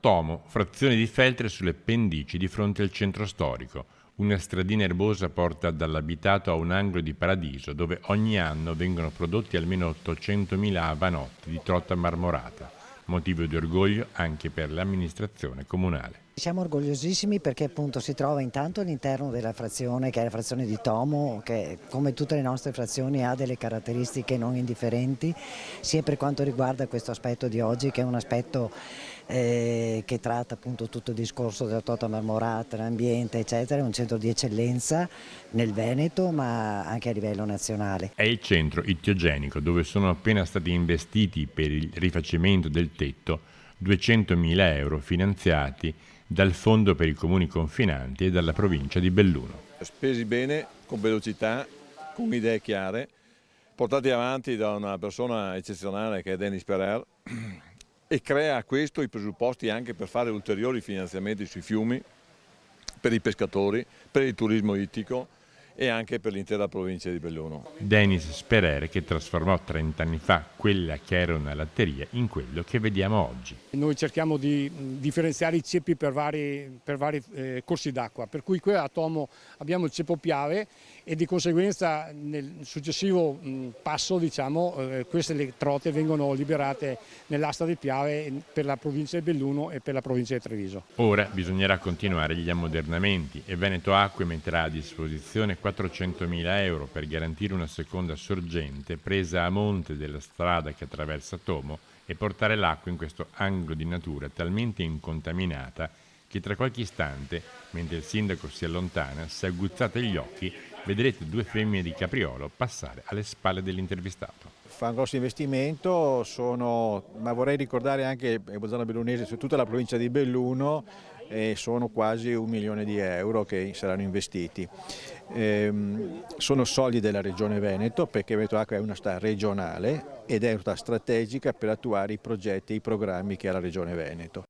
Tomo, frazione di Feltre sulle pendici di fronte al centro storico. Una stradina erbosa porta dall'abitato a un angolo di paradiso dove ogni anno vengono prodotti almeno 800.000 avanotti di trota marmorata, motivo di orgoglio anche per l'amministrazione comunale. Siamo orgogliosissimi perché appunto si trova intanto all'interno della frazione, che è la frazione di Tomo, che come tutte le nostre frazioni ha delle caratteristiche non indifferenti, sia per quanto riguarda questo aspetto di oggi, che è un aspetto che tratta appunto tutto il discorso della trota marmorata, l'ambiente eccetera, è un centro di eccellenza nel Veneto ma anche a livello nazionale. È il centro ittiogenico dove sono appena stati investiti per il rifacimento del tetto 200.000 euro finanziati dal Fondo per i Comuni Confinanti e dalla provincia di Belluno. Spesi bene, con velocità, con idee chiare, portati avanti da una persona eccezionale che è Denis Perer e crea questo i presupposti anche per fare ulteriori finanziamenti sui fiumi, per i pescatori, per il turismo ittico e anche per l'intera provincia di Belluno. Denis Perer che trasformò 30 anni fa quella che era una latteria in quello che vediamo oggi. Noi cerchiamo di differenziare i ceppi per vari corsi d'acqua, per cui qui a Tomo abbiamo il ceppo Piave e di conseguenza nel successivo passo queste le trote vengono liberate nell'asta del Piave per la provincia di Belluno e per la provincia di Treviso. Ora bisognerà continuare gli ammodernamenti e Veneto Acque metterà a disposizione 400.000 euro per garantire una seconda sorgente presa a monte della strada che attraversa Tomo e portare l'acqua in questo angolo di natura talmente incontaminata che tra qualche istante, mentre il sindaco si allontana, se aguzzate gli occhi, vedrete due femmine di capriolo passare alle spalle dell'intervistato. Fa un grosso investimento, ma vorrei ricordare anche a Bolzano Bellunese, su tutta la provincia di Belluno, sono quasi 1 milione di euro che saranno investiti. Sono soldi della Regione Veneto perché Veneto Acqua è una società regionale ed è una società strategica per attuare i progetti e i programmi che ha la Regione Veneto.